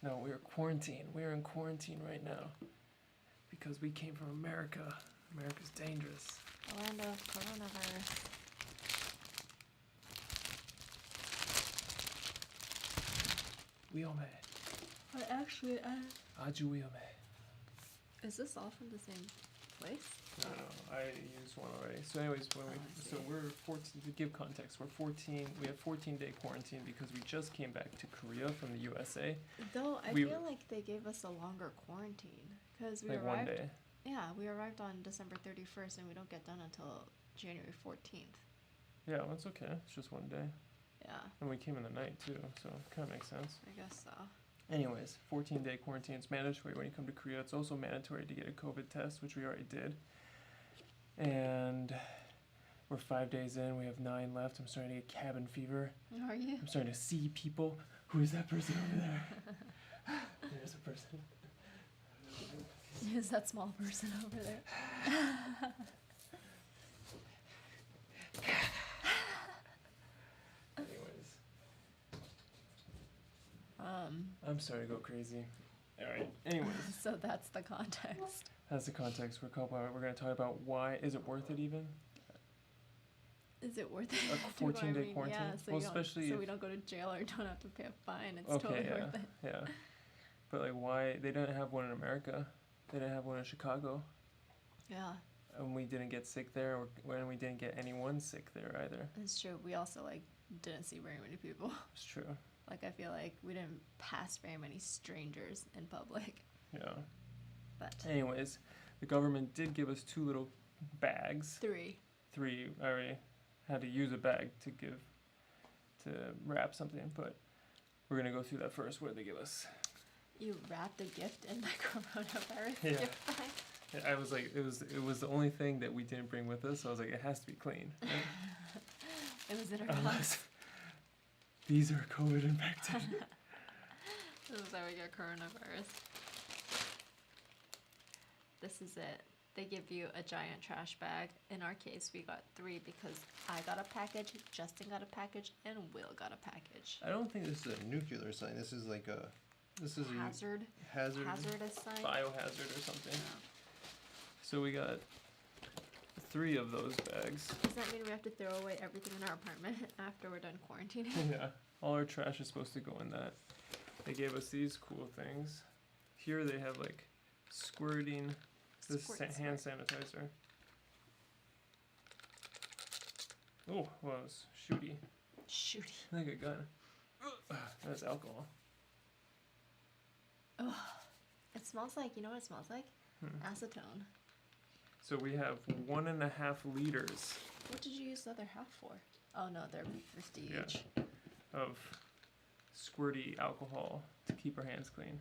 No, we are quarantined. We are in quarantine right now because we came from America. America's dangerous. The land of coronavirus. 위험해. But actually, 아주 위험해. is this all from the same place? No, I used one already. So anyways, we're 14, to give context, we have 14-day quarantine because we just came back to Korea from the USA. Though I feel like they gave us a longer quarantine because we like arrived. 1 day. Yeah, we arrived on December 31st and we don't get done until January 14th. Yeah, well, it's okay. It's just 1 day. Yeah. And we came in the night too, so it kind of makes sense. I guess so. Anyways, 14-day quarantine. It's mandatory when you come to Korea. It's also mandatory to get a COVID test, which we already did. And we're 5 days in. We have 9 left. I'm starting to get cabin fever. Are you? I'm starting to see people. Who is that person over there? There's a person. Is that small person over there? Anyways. I'm sorry to go crazy. Alright, anyways. So that's the context. That's the context. We're going to talk about why. Is it worth it even? Is it worth it? A 14-day quarantine? Yeah, so, well, especially so we don't go to jail or don't have to pay a fine. It's okay, totally yeah, worth it. Yeah. But like, why? They didn't have one in America. They didn't have one in Chicago. Yeah. And we didn't get sick there, and we didn't get anyone sick there either. It's true. We also didn't see very many people. It's true. I feel like we didn't pass very many strangers in public. Yeah. But anyways, the government did give us 2 little bags. 3. I already had to use a bag to wrap something, but we're gonna go through that first. What did they give us? You wrapped a gift in the coronavirus gift bag? Yeah, I was like, it was the only thing that we didn't bring with us, so I was like, it has to be clean. Right? It was in our house. These are COVID infected. This is how we get coronavirus. This is it. They give you a giant trash bag. In our case, we got 3 because I got a package, Justin got a package, and Will got a package. I don't think this is a nuclear sign. This is like hazardous sign? Biohazard or something. Yeah. So we got 3 of those bags. Does that mean we have to throw away everything in our apartment after we're done quarantining? Yeah. All our trash is supposed to go in that. They gave us these cool things. Here they have like squirting. This hand sanitizer. Oh, well, it's shooty. Shooty. Like a gun. That's alcohol. Oh, it smells like, you know what it smells like? Acetone. So we have 1.5 liters. What did you use the other half for? Oh no, they're prestige. Yeah. Of squirty alcohol to keep our hands clean.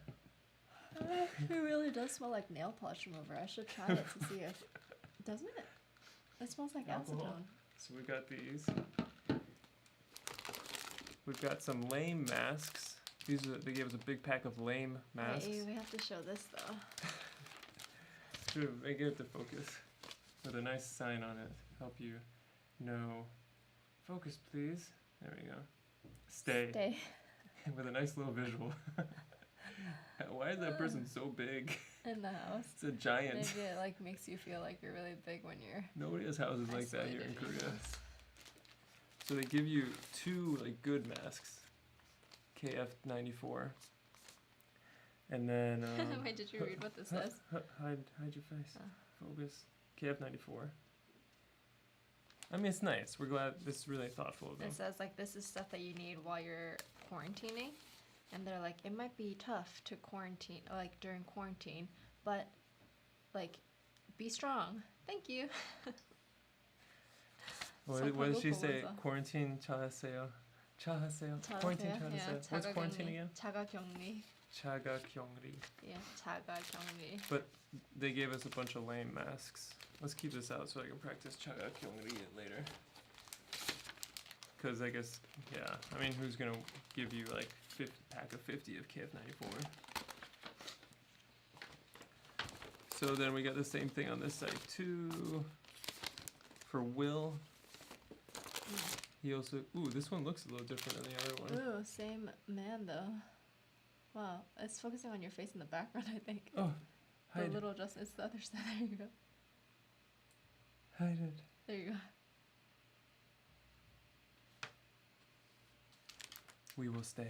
It really does smell like nail polish remover. I should try it to see if... Doesn't it? It smells like alcohol. acetone. So we got these. We've got some lame masks. They gave us a big pack of lame masks. Hey, we have to show this though. Should make it to focus with a nice sign on it. Help you know. Focus, please. There we go. Stay. With a nice little visual. Why is that person so big? In the house. It's a giant. Maybe it makes you feel like you're really big when you're... Nobody has houses like that here in Korea. So they give you 2 good masks. KF94. And then... Wait, did you read what this says? Hide your face. Focus. KF94. I mean, it's nice. We're glad. This is really thoughtful of them. It says this is stuff that you need while you're quarantining. And they're like, it might be tough to quarantine, during quarantine, but be strong. Thank you. What did she say? Quarantine 잘하세요. Quarantine 잘하세요. What's quarantine again? 자가격리. 자가격리. Yeah, 자가격리. But they gave us a bunch of lame masks. Let's keep this out so I can practice 자가격리 later. Because I guess, yeah, I mean, who's going to give you pack of 50 of KF94? So then we got the same thing on this side too. For Will. He also, this one looks a little different than the other one. Ooh, same man though. Wow, it's focusing on your face in the background, I think. Oh, The hide. little adjustment. It's the other side. There you go. Hide it. There you go. We will stay.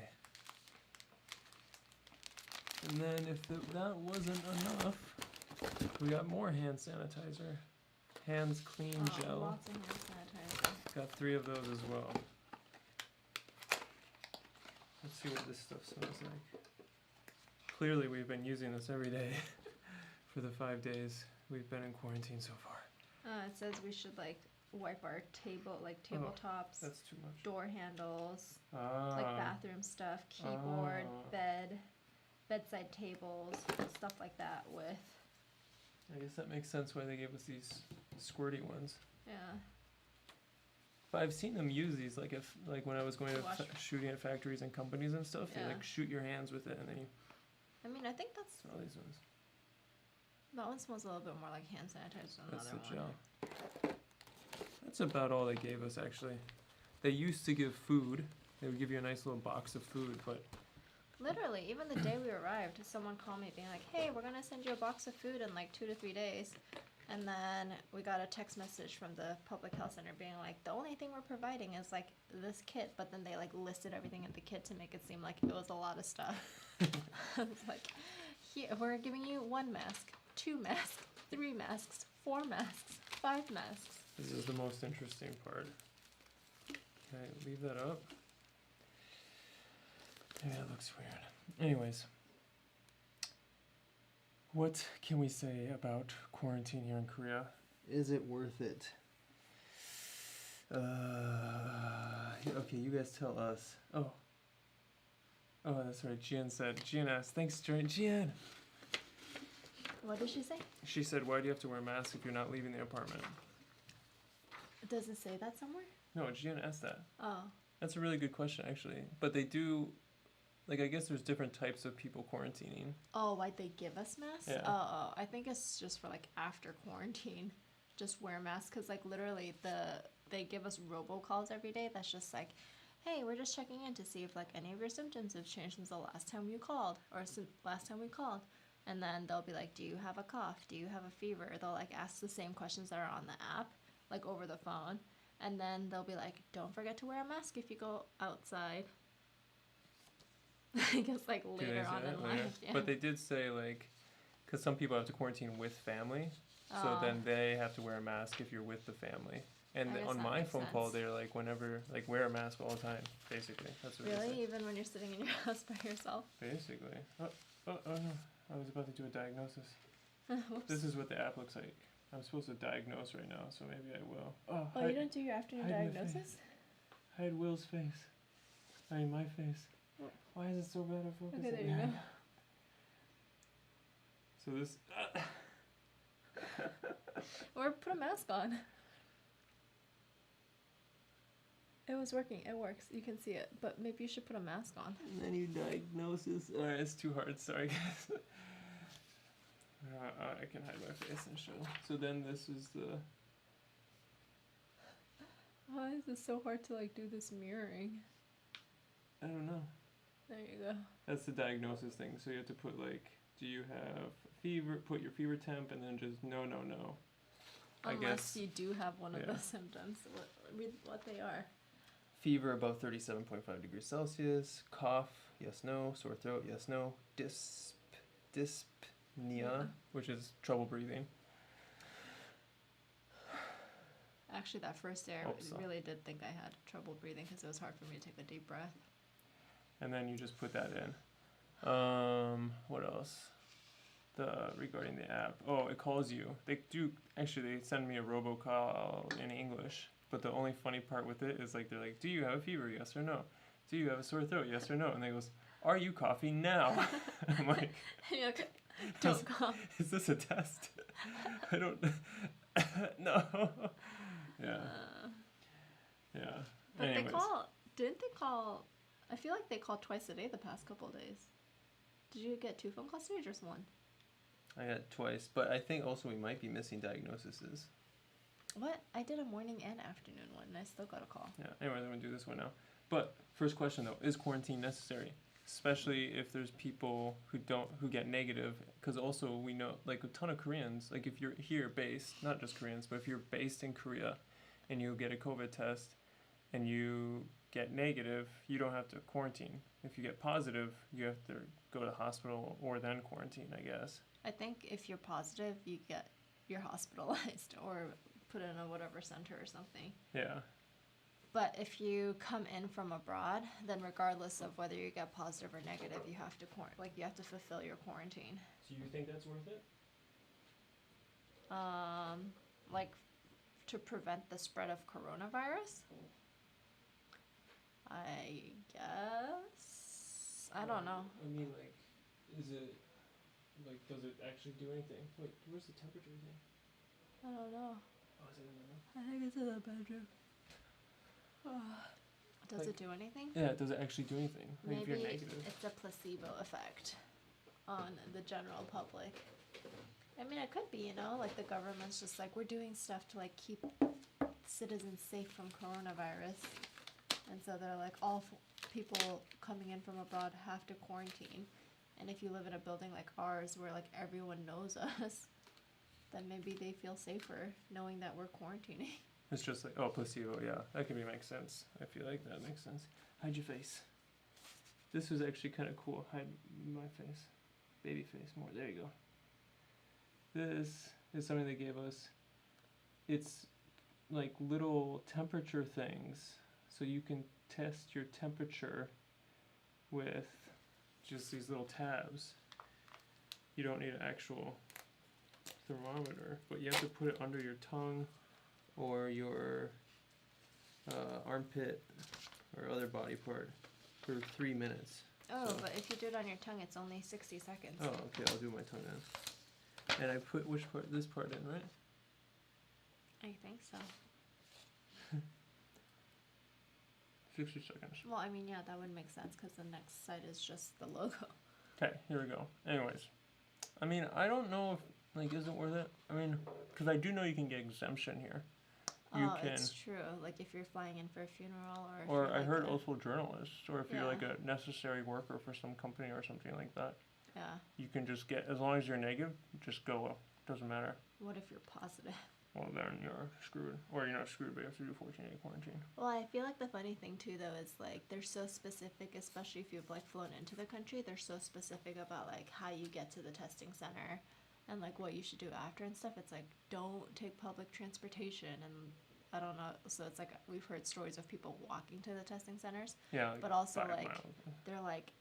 And then if that wasn't enough, we got more hand sanitizer. Hands clean gel. Lots of hand sanitizer. Got 3 of those as well. Let's see what this stuff smells like. Clearly we've been using this every day for the 5 days we've been in quarantine so far. It says we should like wipe our tabletops, That's too much. door handles, Ah. like bathroom stuff, keyboard, bed, bedside tables, stuff like that with. I guess that makes sense why they gave us these squirty ones. Yeah. But I've seen them use these, like if when I was going to Wash. shooting at factories and companies and stuff. Yeah. They like shoot your hands with it, and then you I mean, I think that's smell these ones. that one smells a little bit more like hand sanitizer than the That's other the one. gel. That's about all they gave us actually. They used to give food. They would give you a nice little box of food, but Literally, even the day we arrived, someone called me being like, "Hey, we're gonna send you a box of food in like 2 to 3 days." And then we got a text message from the public health center being like, "The only thing we're providing is like this kit," but then they like listed everything in the kit to make it seem like it was a lot of stuff. I was like, "Here, we're giving you 1 mask, 2 masks, 3 masks, 4 masks, 5 masks." this is the most interesting part. Okay, leave that up. Yeah, it looks weird. Anyways, what can we say about quarantine here in Korea? Is it worth it? Okay, you guys tell us. Oh, that's right. Jian asked. Thanks, Jian. What did she say? She said, "Why do you have to wear a mask if you're not leaving the apartment?" Does it say that somewhere? No, Jian asked that. Oh. That's a really good question, actually. But they do, like, I guess there's different types of people quarantining. Oh, why'd they give us masks? Yeah. Oh, I think it's just for like after quarantine, just wear masks. Cause like literally they give us robocalls every day. That's just like, "Hey, we're just checking in to see if like any of your symptoms have changed since the last time you called or since last time we called." And then they'll be like, "Do you have a cough? Do you have a fever?" They'll like ask the same questions that are on the app, like over the phone. And then they'll be like, "Don't forget to wear a mask if you go outside." I guess like Do they later say on that in later? life. Yeah. But they did say, like, because some people have to quarantine with family, so Oh. then they have to wear a mask if you're with the family. And I guess on that my makes phone call, sense. they're like, whenever, like, wear a mask all the time, basically. That's what they Really? say. Even when you're sitting in your house by yourself? Basically. Oh no. I was about to do a diagnosis. Whoops. This is what the app looks like. I'm supposed to diagnose right now, so maybe I will. Oh, Oh, you didn't do your afternoon hide my diagnosis? hide Will's face. I mean, my face. Oh. Why is it so bad at focusing? Okay, there you go. So this... Or put a mask on. It was working. It works. You can see it. But maybe you should put a mask on. And then you diagnosis. Alright, it's too hard. Sorry, guys. I can hide my face and show. So then this is the... Why is it so hard to like do this mirroring? I don't know. There you go. That's the diagnosis thing. So you have to put like, do you have fever? Put your fever temp and then just no. I Unless guess you do have one of yeah. the symptoms. Read what they are. fever above 37.5 degrees Celsius, cough, yes, no, sore throat, yes, no, dyspnea, Yeah. which is trouble breathing. Actually, that first day Hope so. I really did think I had trouble breathing because it was hard for me to take a deep breath. And then you just put that in. What else? Regarding the app. Oh, it calls you. They send me a robocall in English. But the only funny part with it is like they're like, "Do you have a fever? Yes or no? Do you have a sore throat? Yes or no?" And they goes, "Are you coughing now?" I'm like, Okay. Don't cough. "Is this a test?" I don't. No. Yeah. Yeah. But Anyways. didn't they call, I feel like they called twice a day the past couple of days. Did you get 2 phone calls today or just 1? I got twice, but I think also we might be missing diagnoses. What? I did a morning and afternoon one and I still got a call. Yeah. Anyway, I'm gonna do this one now. But first question though, is quarantine necessary? especially if there's people who get negative, because also we know like a ton of Koreans, like if you're here based, not just Koreans, but if you're based in Korea and you get a COVID test and you get negative, you don't have to quarantine. If you get positive, you have to go to the hospital or then quarantine, I guess. I think if you're positive, you're hospitalized or put in a whatever center or something. Yeah. But if you come in from abroad, then regardless of whether you get positive or negative, you have to you have to fulfill your quarantine. So you think that's worth it? Like to prevent the spread of coronavirus? I guess. I don't know. I mean, like, is it, like, does it actually do anything? Wait, where's the temperature thing? I don't know. Oh, is it in the room? I think it's in the bedroom. Does it do anything? Yeah, does it actually do anything? Like, if Maybe you're negative. it's a placebo effect on the general public. I mean, it could be, you know, like the government's just like, we're doing stuff to like keep citizens safe from coronavirus. And so they're like, all people coming in from abroad have to quarantine. And if you live in a building like ours where like everyone knows us, then maybe they feel safer knowing that we're quarantining. It's just like, oh, placebo, yeah. That can make sense. I feel like that makes sense. Hide your face. This was actually kind of cool. Hide my face. Baby face more. There you go. This is something they gave us. It's like little temperature things. So you can test your temperature with just these little tabs. You don't need an actual thermometer, but you have to put it under your tongue or your armpit or other body part for 3 minutes. Oh, So- but if you do it on your tongue, it's only 60 seconds. Oh, okay, I'll do my tongue then. And I put which part? This part in, right? I think so. 60 seconds. Well, I mean, yeah, that would make sense because the next site is just the logo. Okay, here we go. Anyways, I mean, I don't know if, like, is it worth it? I mean, because I do know you can get exemption here. You Oh, can, it's true. Like if you're flying in for a funeral or. If or you're I like heard a- also journalists, or if you're like Yeah. a necessary worker for some company or something like that, Yeah. you can just get, as long as you're negative, just go. Doesn't matter. What if you're positive? Well, then you're screwed. Or you're not screwed, but you have to do 14-day quarantine. Well, I feel like the funny thing too, though, is like they're so specific, especially if you've like flown into the country. They're so specific about like how you get to the testing center, and like what you should do after and stuff. It's like don't take public transportation, and I don't know. So it's like we've heard stories of people walking to the testing centers, Yeah, like but also 5 like miles. they're like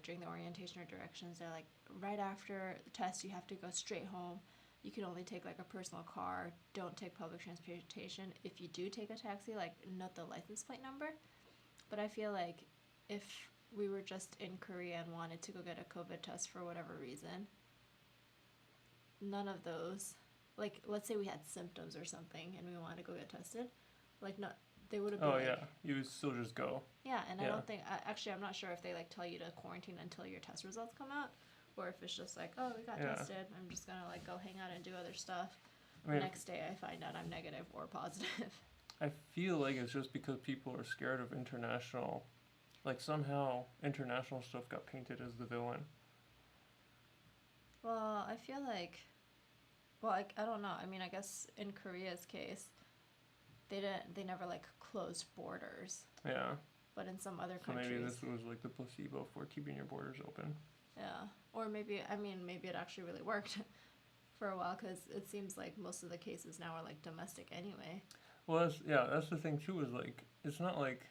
during the orientation or directions, they're like right after the test you have to go straight home. You can only take like a personal car. Don't take public transportation. If you do take a taxi, like note the license plate number. But I feel like if we were just in Korea and wanted to go get a COVID test for whatever reason, none of those, like let's say we had symptoms or something and we wanted to go get tested, like not they would have been Oh, like, yeah. You would still just go. yeah, and I Yeah. don't think actually I'm not sure if they like tell you to quarantine until your test results come out, or if it's just like, oh, we got Yeah. tested, I'm just gonna like go hang out and do other stuff. I mean, The next day I find out I'm negative or positive. I feel like it's just because people are scared of international, like somehow international stuff got painted as the villain. Well, I feel like, well, I don't know. I mean, I guess in Korea's case, they never like closed borders, Yeah. but in some other So countries, maybe this was like the placebo for keeping your borders open. yeah. Or maybe, I mean, maybe it actually really worked for a while because it seems like most of the cases now are like domestic anyway. Well, that's the thing too. Is like it's not like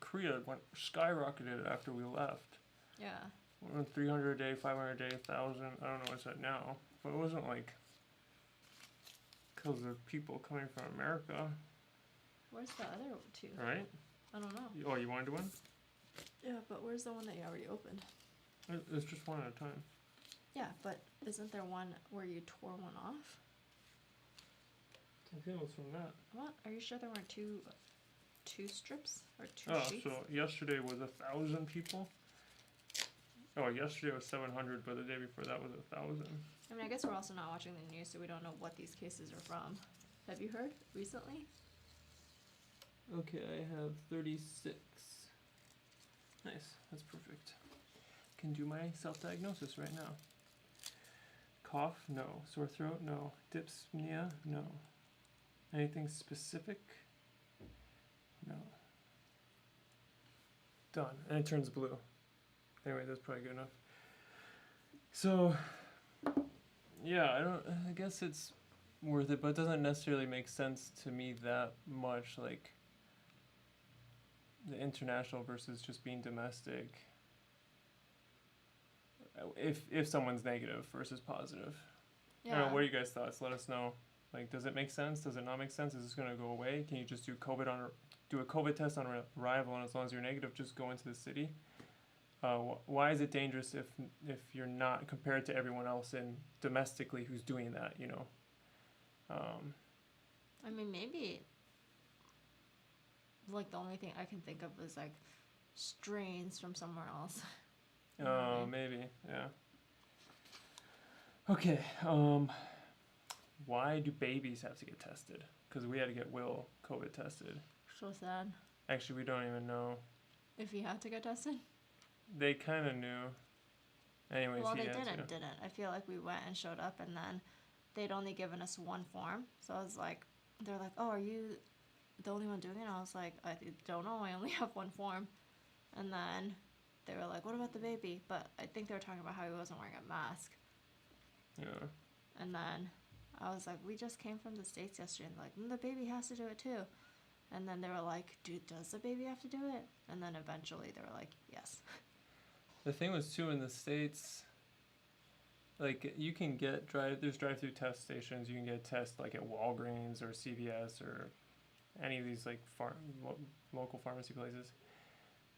Korea went skyrocketed after we left. Yeah. We went 300 a day, 500 a day, 1,000. I don't know what's at now, but it wasn't like because of people coming from America, Where's the other two? right? I don't know. Oh, you wanted one? Yeah, but where's the one that you already opened? It's just one at a time. Yeah, but isn't there one where you tore one off? I think it was from that. What? Are you sure there weren't two strips or two Oh, sheets? so yesterday was 1,000 people. Oh, yesterday was 700, but the day before that was 1,000. I mean, I guess we're also not watching the news, so we don't know what these cases are from. Have you heard recently? Okay, I have 36. Nice. That's perfect. Can do my self-diagnosis right now. Cough? No. Sore throat? No. Dyspnea? No. Anything specific? No. Done. And it turns blue. Anyway, that's probably good enough. So, yeah, I guess it's worth it, but it doesn't necessarily make sense to me that much, like the international versus just being domestic. If someone's negative versus positive. I don't know, what are you guys' thoughts? Let us know. Like, does it make sense? Does it not make sense? Is this going to go away? Can you just do a COVID test on arrival, and as long as you're negative, just go into the city? Why is it dangerous if you're not compared to everyone else in domestically who's doing that, you know? I mean, maybe, like, the only thing I can think of is, like, strains from somewhere else. Maybe, yeah. Okay, why do babies have to get tested? Because we had to get Will COVID tested. So sad. Actually, we don't even know. If he had to get tested? They kind of knew. Anyways, well, he they had didn't. I feel like we went and showed up, and then they'd only given us one form. So I was like, they're like, oh, are you the only one doing it? And I was like, I don't know. I only have one form. And then they were like, what about the baby? But I think they were talking about how he wasn't wearing a mask. Yeah. And then I was like, we just came from the States yesterday. And they're like, the baby has to do it too. And then they were like, dude, does the baby have to do it? And then eventually they were like, yes. The thing was, too, in the States, like, you can get there's drive-through test stations. You can get tests, like, at Walgreens or CVS or any of these, like, local pharmacy places.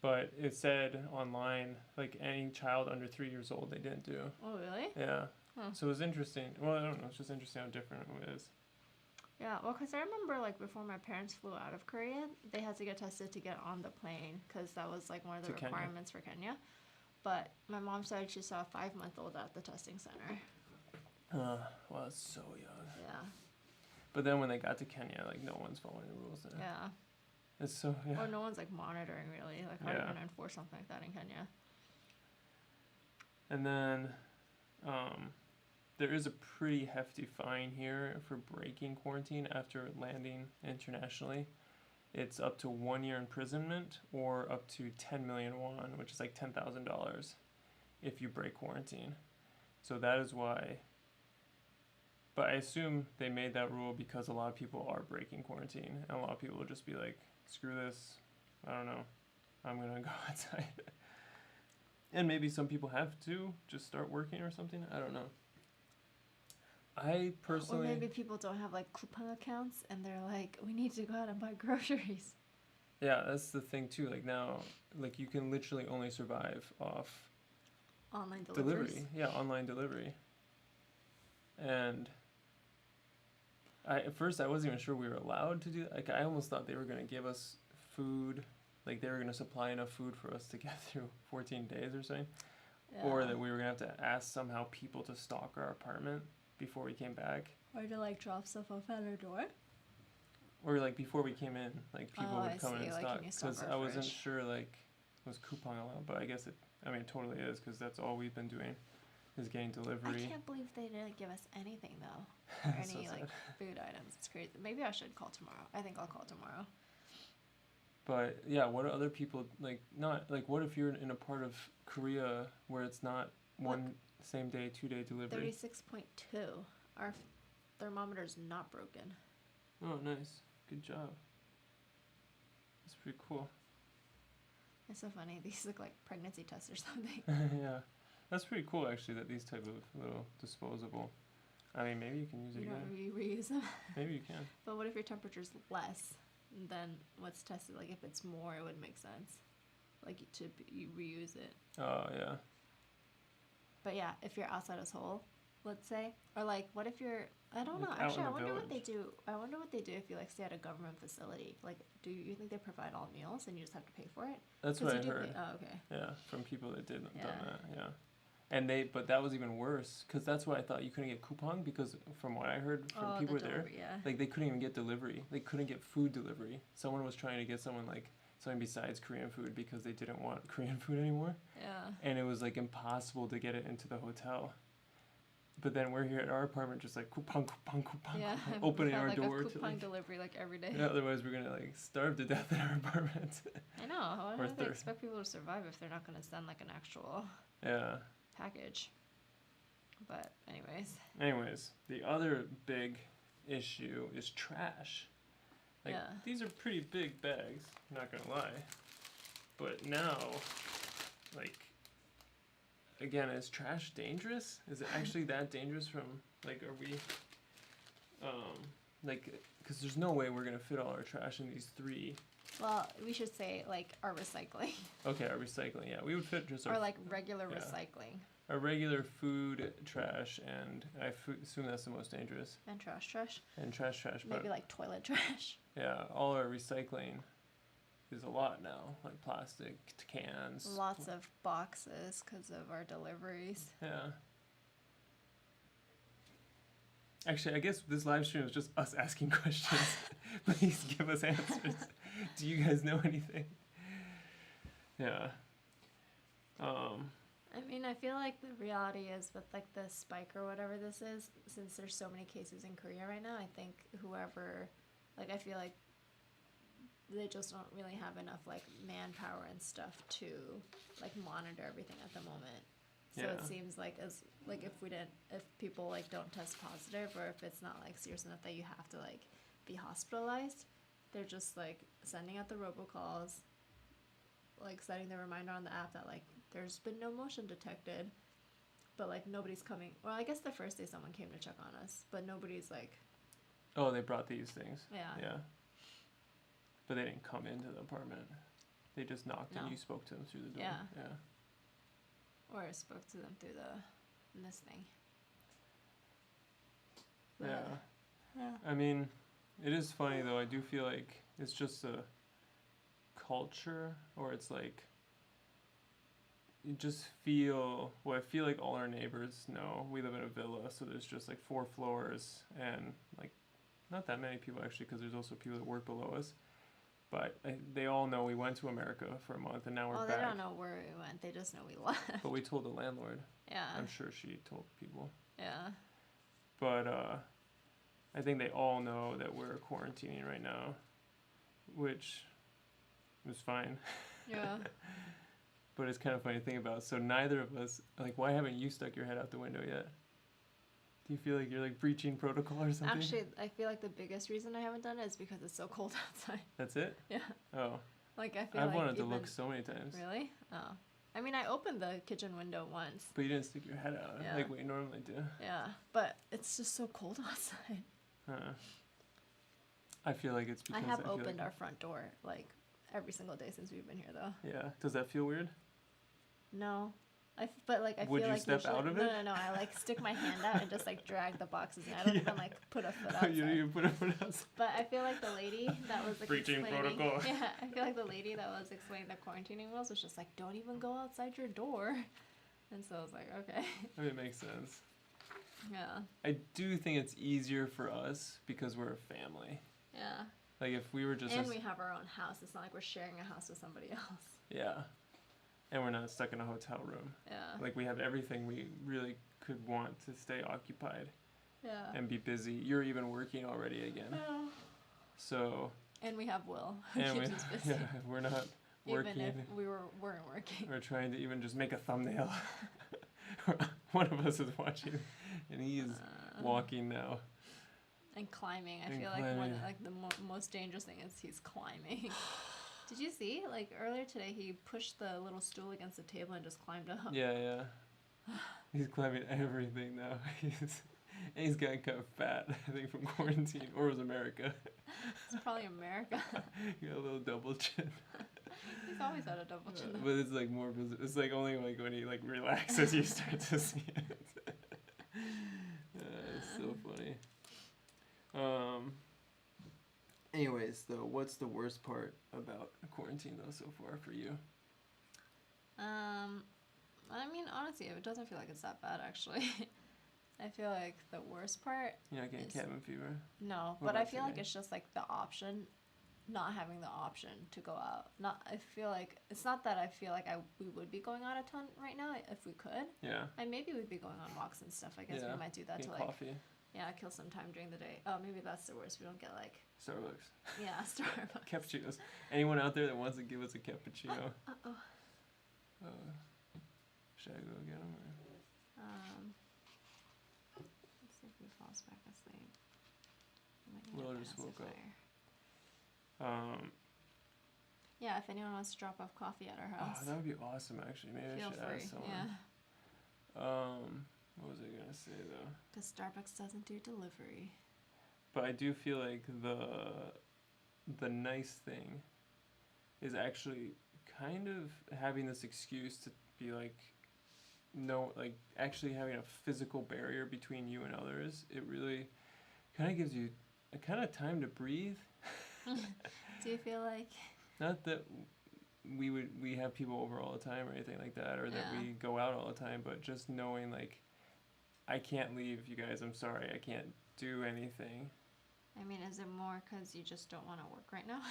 But it said online, like, any child under 3 years old, they didn't do. Oh, really? Yeah. Huh. So it was interesting. Well, I don't know. It's just interesting how different it is. Yeah, well, because I remember, like, before my parents flew out of Korea, they had to get tested to get on the plane because that was, like, one of the requirements for Kenya. But my mom said she saw a 5-month-old at the testing center. Well, it's so young. Yeah. But then when they got to Kenya, like, no one's following the rules there. Yeah. It's so, yeah. Or no one's, like, monitoring, really. Like, how are you going to enforce something like that in Kenya? And then, there is a pretty hefty fine here for breaking quarantine after landing internationally. It's up to 1 year imprisonment or up to 10 million won, which is like $10,000 if you break quarantine. So that is why. But I assume they made that rule because a lot of people are breaking quarantine. And a lot of people will just be like, screw this. I don't know. I'm going to go outside. And maybe some people have to just start working or something. I don't know. I personally... Or maybe people don't have, like, coupon accounts, and they're like, we need to go out and buy groceries. Yeah, that's the thing, too. Like, now, like, you can literally only survive off... Online delivery. Yeah, online delivery. And... at first, I wasn't even sure we were allowed to do that. Like, I almost thought they were going to give us food. Like, they were going to supply enough food for us to get through 14 days or something. Yeah. Or that we were going to have to ask somehow people to stock our apartment before we came back. Or to, like, drop stuff off at our door. Or, like, before we came in, like, people would come in and stock. Because I wasn't sure, like, was coupon allowed. But I guess it totally is, because that's all we've been doing is getting delivery. I can't believe they didn't give us anything, though. Or any, so like, food items. It's crazy. Maybe I should call tomorrow. I think I'll call tomorrow. But, yeah, what are other people, like, not, like, what if you're in a part of Korea where it's not one same day, 2-day delivery? 36.2. Our thermometer's not broken. Oh, nice. Good job. That's pretty cool. It's so funny. These look like pregnancy tests or something. Yeah. That's pretty cool, actually, that these type of little disposable... I mean, maybe you can use it again. You don't reuse them? Maybe you can. But what if your temperature's less than what's tested? Like, if it's more, it would make sense. Like, you reuse it. Oh, yeah. But yeah, if you're outside of Seoul, let's say, or like, what if you're, I don't know. Like Actually, I wonder what they do. I wonder what they do if you like stay at a government facility. Like, do you think they provide all meals and you just have to pay for it? That's what I heard. Oh, okay. Yeah, from people that done that. Yeah. And but that was even worse because that's why I thought you couldn't get coupon because from what I heard from people there, like they couldn't even get delivery. They couldn't get food delivery. Someone was trying to get someone like something besides Korean food because they didn't want Korean food anymore. Yeah. And it was like impossible to get it into the hotel. But then we're here at our apartment just like coupon, Yeah. opening Have, our like, door a to coupon like, delivery like every day. yeah, otherwise we're gonna like starve to death in our apartment. I know. How Or do they third. expect people to survive if they're not going to send like an actual Yeah. package? But Anyways, the other big issue is trash. Like Yeah. these are pretty big bags, not gonna lie. But now, like, again, is trash dangerous? Is it actually that dangerous from, like, are we, like, because there's no way we're gonna fit all our trash in these 3. well, we should say like our recycling Okay, our recycling, yeah, we would fit just our, or like regular yeah. recycling our regular food trash, and I assume that's the most dangerous. and trash. And trash, but Maybe like toilet trash. yeah, all our recycling is a lot now, like plastic cans. Lots of boxes because of our deliveries. Yeah. Actually, I guess this live stream is just us asking questions. Please give us answers. Do you guys know anything? Yeah. I mean, I feel like the reality is with like the spike or whatever this is, since there's so many cases in Korea right now, I think whoever, like, I feel like they just don't really have enough like manpower and stuff to like monitor everything at the moment. So Yeah. it seems like as like if people like don't test positive or if it's not like serious enough that you have to like be hospitalized, they're just like sending out the robocalls, like setting the reminder on the app that like there's been no motion detected, but like nobody's coming. Well, I guess the first day someone came to check on us, but nobody's like. Oh, they brought these things. Yeah. Yeah. But they didn't come into the apartment. They just knocked No. and you spoke to them through the door. Yeah. Yeah. Or I spoke to them through this thing. Yeah. Yeah. I mean, it is funny though. I do feel like it's just a culture, or it's like you just feel. Well, I feel like all our neighbors know we live in a villa, so there's just like 4 floors and like not that many people actually, because there's also people that work below us. But they all know we went to America for a month and now we're Well, back. they don't know where we went. They just know we left. But we told the landlord. Yeah. I'm sure she told people. Yeah. But I think they all know that we're quarantining right now, which is fine. Yeah. But it's kind of funny to think about. So neither of us, like, why haven't you stuck your head out the window yet? Do you feel like you're like breaching protocol or something? Actually, I feel like the biggest reason I haven't done it is because it's so cold outside. That's it? Yeah. Oh. Like I feel I've like wanted to even- look so many times. Really? Oh. I mean, I opened the kitchen window once. But you didn't stick your head out Yeah. like we normally do. Yeah, but it's just so cold outside. I feel like it's because I have feel opened like, our front door like every single day since we've been here, though. Yeah. Does that feel weird? No, but like I Would feel you like step usually, out of no, it? No, I like stick my hand out and just like drag the boxes, and I don't even like put a foot outside. You don't even put a foot outside. But I feel like the lady that was like Breaching explaining, protocol. Yeah, I feel like the lady that was explaining the quarantining rules was just like, don't even go outside your door. And so I was like, okay. I mean, it makes sense. Yeah. I do think it's easier for us because we're a family. Yeah. Like if we were just And we have our own house. It's not like we're sharing a house with somebody else. yeah, and we're not stuck in a hotel room. Yeah. Like we have everything we really could want to stay occupied Yeah. and be busy. You're even working already again. Yeah. So. And we have Will, who And keeps us busy. yeah, we're not working. Even if we weren't working. We're trying to even just make a thumbnail. One of us is watching, and he is walking now. And climbing. I And feel like climbing. the most dangerous thing is he's climbing. Did you see? Like earlier today, he pushed the little stool against the table and just climbed up. Yeah. He's climbing everything now. He's gotten kind of fat, I think, from quarantine, or it was America. It's probably America. He got a little double chin. He's always had a double chin. But it's like more visible. It's like only like when he like relaxes, you start to see it. It's so funny. Anyways, though, what's the worst part about quarantine though so far for you? I mean, honestly, it doesn't feel like it's that bad actually. I feel like the worst part. You're not getting Is- cabin fever. No, What but I about feel like today? it's just like the option not having the option to go out. I feel like it's not that I feel like we would be going out a ton right now if we could. Yeah. And maybe we'd be going on walks and stuff. I guess we might do that to like coffee. Yeah, kill some time during the day. Oh, maybe that's the worst. We don't get like Starbucks. Yeah, Starbucks. Cappuccinos. Anyone out there that wants to give us a cappuccino? Should I go get them? Let's see if he falls back asleep. Will just woke up. Yeah, if anyone wants to drop off coffee at our house. Oh, that would be awesome, actually. Maybe I should ask someone. Yeah. What was I gonna say though? Because Starbucks doesn't do delivery. But I do feel like the nice thing is actually kind of having this excuse to be like, no, like actually having a physical barrier between you and others. It really kind of gives you a kind of time to breathe. Do you feel like? Not that we have people over all the time or anything like that, or that we go out all the time, but just knowing like, I can't leave, you guys. I'm sorry, I can't do anything. I mean, is it more because you just don't want to work right now?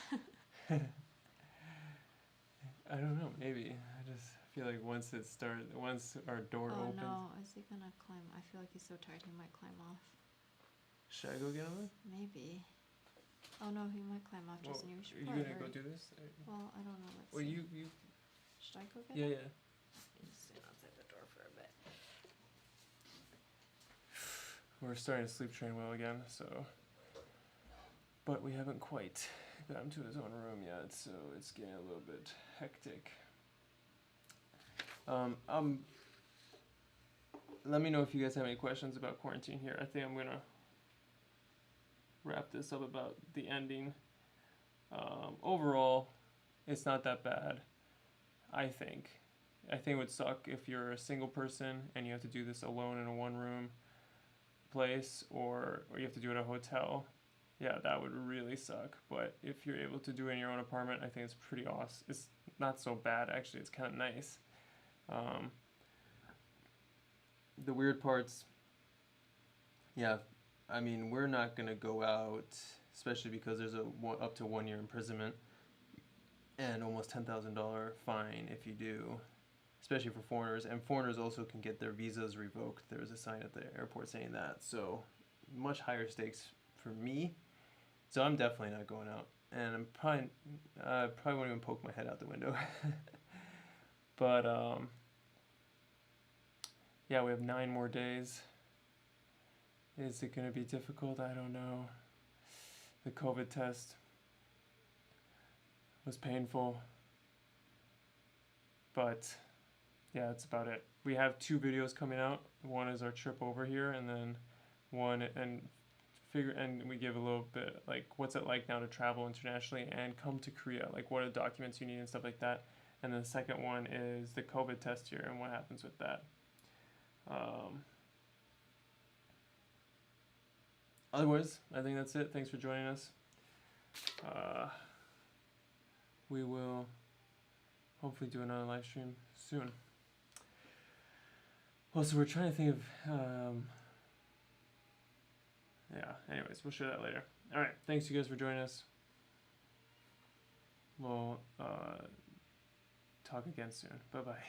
I don't know. Maybe I just feel like once our door opens. Oh no, is he gonna climb? I feel like he's so tired he might climb off. Should I go get him? Maybe. Oh no, he might climb off just in your should. Are you gonna go do this? Well, I don't know. Let's well, see. you. Should I go get him? Yeah. Just stand outside the door for a bit. We're starting to sleep train well again, so. But we haven't quite got him to his own room yet, so it's getting a little bit hectic. Let me know if you guys have any questions about quarantine here. I think I'm gonna wrap this up about the ending. Overall, it's not that bad, I think. I think it would suck if you're a single person and you have to do this alone in a one-room place, or you have to do it at a hotel. Yeah, that would really suck. But if you're able to do it in your own apartment, I think it's pretty awesome. It's not so bad, actually. It's kind of nice. The weird parts, yeah, I mean, we're not going to go out, especially because there's up to 1 year imprisonment and almost $10,000 fine if you do, especially for foreigners. And foreigners also can get their visas revoked. There's a sign at the airport saying that. So much higher stakes for me. So I'm definitely not going out. And I'm probably won't even poke my head out the window. But yeah, we have 9 more days. Is it going to be difficult? I don't know. The COVID test was painful. But yeah, that's about it. We have 2 videos coming out. One is our trip over here, and then and we give a little bit like what's it like now to travel internationally and come to Korea, like what are the documents you need and stuff like that. And then the second one is the COVID test here and what happens with that. Otherwise, I think that's it. Thanks for joining us. We will hopefully do another live stream soon. Well, so we're trying to think of, yeah, anyways, we'll share that later. All right, thanks you guys for joining us. We'll talk again soon. Bye-bye.